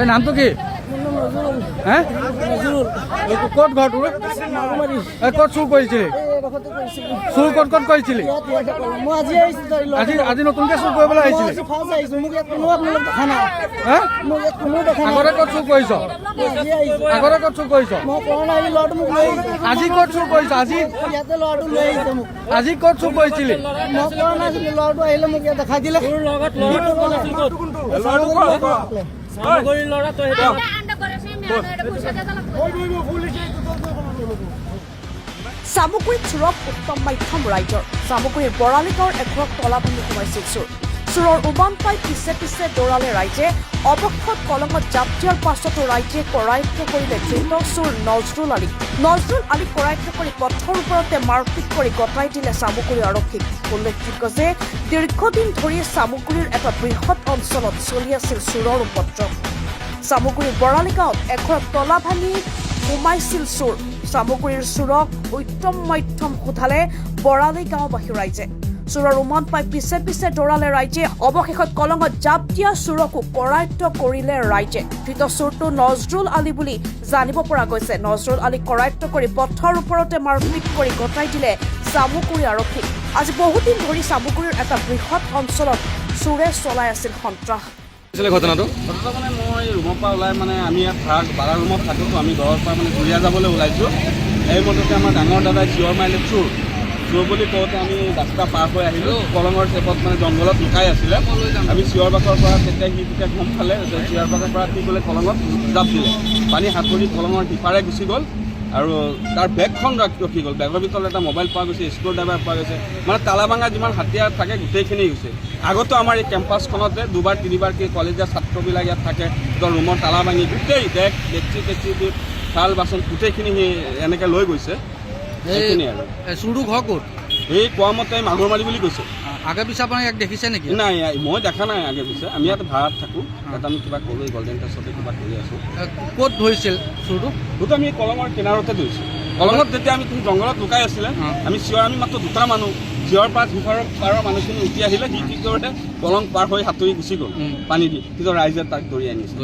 নামটো কি ক'ত ঘৰ তোৰ ক'ত চুৰ কৰিছিলি চুৰ ক'ত ক'ত কৰিছিলি আজি নতুনকে চুৰ কৰিবলৈ আহিছিলি আগতে ক'ত চুৰ কৰিছ আগতে ক'ত চুৰ কৰিছ আজি ক'ত চুৰ কৰিছ আজি ক'ত চুৰ কৰিছিলি ল'ৰাটো আহিলে মোক দেখাই দিলে চামুগুৰিত চোৰক উত্তম মাধ্যম ৰাইজৰ চামুগুৰিৰ বৰালি গাঁৱৰ এঘৰক তলা ভাঙি সোমাইছিল চোৰ চোৰৰ উমান পাই পিছে পিছে দৌৰালে ৰাইজে অৱশেষত কলঙত জাপ দিয়াৰ পাছতো ৰাইজে কৰায়ত্ব কৰিলে ধৃত চোৰ নজৰুল আলীক কৰায়ত্ব কৰি পথৰ ওপৰতে মাৰপিট কৰি গতাই দিলে চামুগুৰি আৰক্ষীক উল্লেখযোগ্য যে দীৰ্ঘদিন ধৰি চামুগুৰিৰ এটা বৃহৎ অঞ্চলত চলি আছিল চোৰৰ উপদ্ৰৱ চামুগুৰিৰ বৰালি গাঁৱত এঘৰত তলা ভাঙি সোমাইছিল চোৰ চামুগুৰিৰ চোৰক উত্তম মাধ্যম সোধালে বৰালি গাঁওবাসী ৰাইজে চোৰৰ উমান পাই পিছে পিছে দৌৰালে ৰাইজে অৱশেষত কলঙত জাপ দিয়া চোৰকো কৰায়ত্ব কৰিলে ৰাইজে ধৃত চোৰটো নজৰুল আলী বুলি জানিব পৰা গৈছে নজৰুল আলীক কৰায়ত্ব কৰি পথৰ ওপৰতে মাৰপিট কৰি গতাই দিলে চামুগুৰি আৰক্ষীক আজি বহুদিন ধৰি চামুগুৰিৰ এটা বৃহৎ অঞ্চলত চোৰে চলাই আছিল সন্ত্ৰাস ঘটনাটো মানে মই ৰুমৰ পৰা ওলাই মানে আমি ইয়াত ভাড়া ৰুমত থাকোঁ আমি ঘৰৰ পৰা মানে ঘূৰিয়া যাবলৈ ওলাইছোঁ এই মতে আমাৰ ডাঙৰ দাদাই চিঞৰ মাৰিলে চোৰ বুলি কওঁতে আমি ৰাস্তা পাৰ হৈ আহিলোঁ কলঙৰ চেপত মানে জংঘলত লুকাই আছিলে আমি চিঞৰ বাখৰ পৰা তেতিয়া গম পালে চিঞৰ বাখৰ পৰা কি ক'লে কলঙত জাপ দিলে পানী সাঁতুৰি কলঙৰ সিপাৰে গুচি গ'ল আৰু তাৰ বেগখন ৰখি গ'ল বেগৰ ভিতৰত এটা মোবাইল পোৱা গৈছে স্ক্ৰু ড্ৰাইভাৰ পোৱা গৈছে মানে তালা ভাঙা যিমান হাতিয়াৰ থাকে গোটেইখিনি গৈছে আগতো আমাৰ এই কেম্পাছখনতে দুবাৰ তিনিবাৰ কি কলেজীয়া ছাত্ৰবিলাক ইয়াত থাকে ৰুমৰ তালা ভাঙি গোটেই ডেক ডেকচি টেকচি থাল বাচন গোটেইখিনি সি এনেকৈ লৈ গৈছে সেইখিনি আৰু চুৰটো ঘৰ ক'ত এই কোৱা মতে মাগুৰমাৰি বুলি কৈছে আগে পিছে আপোনাক ইয়াক দেখিছে নেকি নাই মই দেখা নাই আগে পিছে আমি ইয়াত ভাড়াত থাকোঁ ইয়াত আমি কিবা কৰোঁ গল্ডেন টাচতে কিবা কৰি আছোঁ ক'ত ধৰিছিল চুৰটো সেইটো আমি কলঙৰ কিনাৰতে ধৰিছোঁ কলঙত যেতিয়া আমি জংঘলত লুকাই আছিলে আমি মাত্ৰ দুটা মানুহ চিঞৰ পাৰ সিফাৰৰ পাৰৰ মানুহখিনি উঠি আহিলে সি কি কৰোঁতে কলং পাৰ হৈ সাঁতুৰি গুচি গ'ল পানী দি কিন্তু ৰাইজে তাক ধৰি আনিছে